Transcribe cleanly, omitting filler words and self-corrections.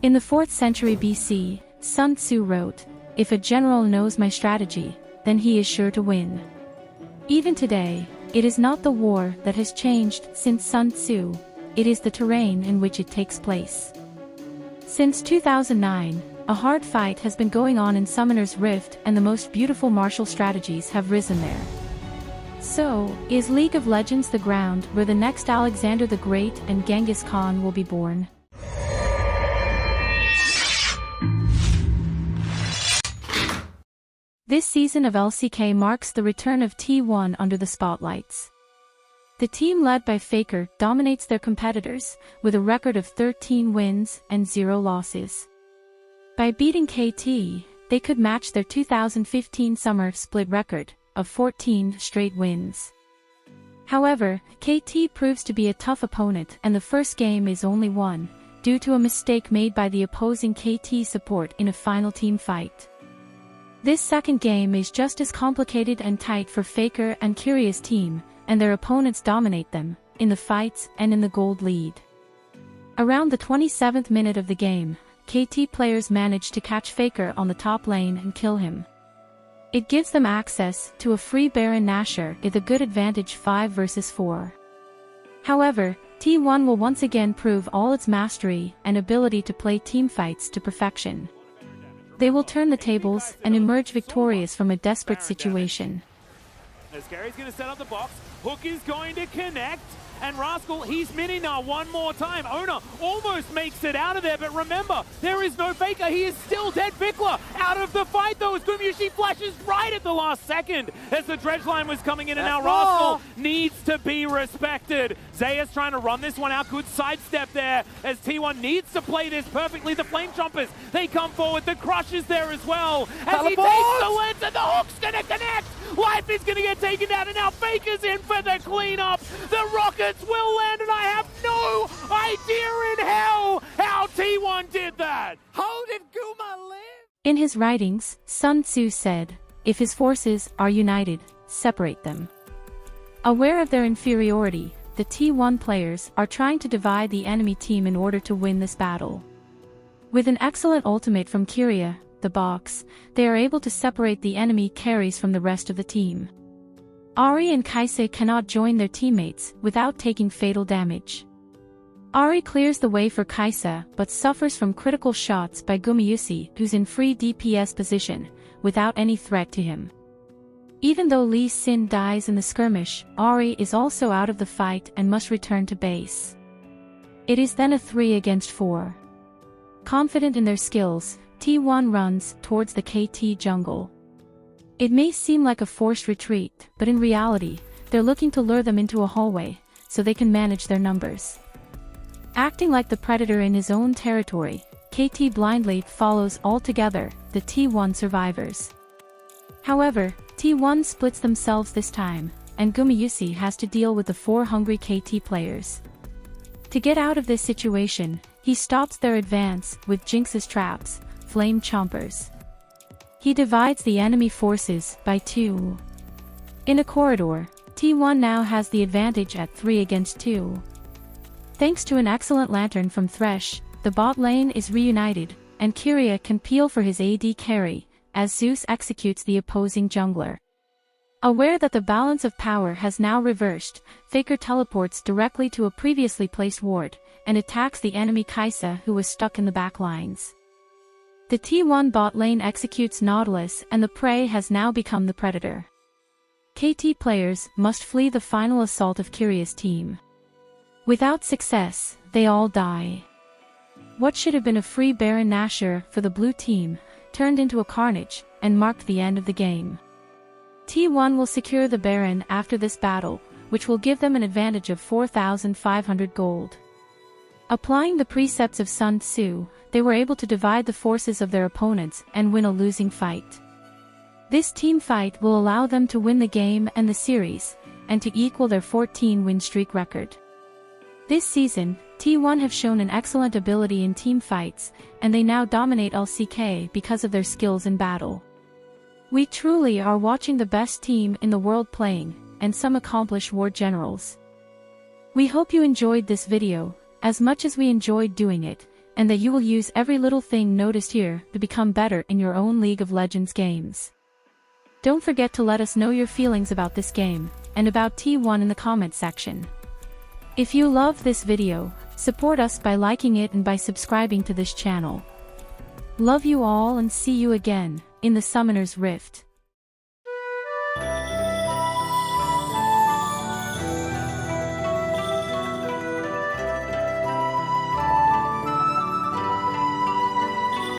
In the 4th century BC, Sun Tzu wrote, "If a general knows my strategy, then he is sure to win." Even today, it is not the war that has changed since Sun Tzu, it is the terrain in which it takes place. Since 2009, a hard fight has been going on in Summoner's Rift and the most beautiful martial strategies have risen there. So, is League of Legends the ground where the next Alexander the Great and Genghis Khan will be born? This season of LCK marks the return of T1 under the spotlights. The team led by Faker dominates their competitors, with a record of 13 wins and 0 losses. By beating KT, they could match their 2015 summer split record of 14 straight wins. However, KT proves to be a tough opponent and the first game is only won, due to a mistake made by the opposing KT support in a final team fight. This second game is just as complicated and tight for Faker and Curious team, and their opponents dominate them, in the fights and in the gold lead. Around the 27th minute of the game, KT players manage to catch Faker on the top lane and kill him. It gives them access to a free Baron Nashor with a good advantage 5 versus 4. However, T1 will once again prove all its mastery and ability to play team fights to perfection. They will turn the tables and emerge victorious from a desperate situation. As Gary's going to set up the box, Hook is going to connect, and Rascal, he's mini now one more time. Ona almost makes it out of there, but remember, there is no Faker, he is still dead. Vikla out of the fight though, as Gumayusi flashes right at the last second as the dredge line was coming in, and now Rascal needs to be respected. Zaya's trying to run this one out, good sidestep there, as T1 needs to play this perfectly. The Flame Chompers, they come forward, the Crush is there as well, as he takes the lens, and the Hook's gonna connect! Life is gonna get taken down, and now Faker's in for the cleanup! The Rockets will land, and I have no idea in hell how T1 did that! How did Guma live? In his writings, Sun Tzu said, "If his forces are united, separate them." Aware of their inferiority, the T1 players are trying to divide the enemy team in order to win this battle. With an excellent ultimate from Kiria, the box, they are able to separate the enemy carries from the rest of the team. Ahri and Kaisa cannot join their teammates without taking fatal damage. Ahri clears the way for Kaisa but suffers from critical shots by Gumayusi, who's in free DPS position, without any threat to him. Even though Lee Sin dies in the skirmish, Ahri is also out of the fight and must return to base. It is then a 3 against 4. Confident in their skills, T1 runs towards the KT jungle. It may seem like a forced retreat, but in reality, they're looking to lure them into a hallway, so they can manage their numbers. Acting like the predator in his own territory, KT blindly follows altogether the T1 survivors. However, T1 splits themselves this time, and Gumayusi has to deal with the 4 hungry KT players. To get out of this situation, he stops their advance with Jinx's traps, Flame Chompers. He divides the enemy forces by 2. In a corridor, T1 now has the advantage at 3 against 2. Thanks to an excellent lantern from Thresh, the bot lane is reunited, and Kiria can peel for his AD carry, as Zeus executes the opposing jungler. Aware that the balance of power has now reversed, Faker teleports directly to a previously placed ward, and attacks the enemy Kaisa who was stuck in the back lines. The T1 bot lane executes Nautilus and the prey has now become the predator. KT players must flee the final assault of Curious team. Without success, they all die. What should have been a free Baron Nashor for the blue team, turned into a carnage, and marked the end of the game. T1 will secure the Baron after this battle, which will give them an advantage of 4,500 gold. Applying the precepts of Sun Tzu, they were able to divide the forces of their opponents and win a losing fight. This team fight will allow them to win the game and the series, and to equal their 14-win streak record. This season, T1 have shown an excellent ability in team fights, and they now dominate LCK because of their skills in battle. We truly are watching the best team in the world playing, and some accomplished war generals. We hope you enjoyed this video, as much as we enjoyed doing it, and that you will use every little thing noticed here to become better in your own League of Legends games. Don't forget to let us know your feelings about this game, and about T1 in the comment section. If you love this video, support us by liking it and by subscribing to this channel. Love you all and see you again in the Summoner's Rift.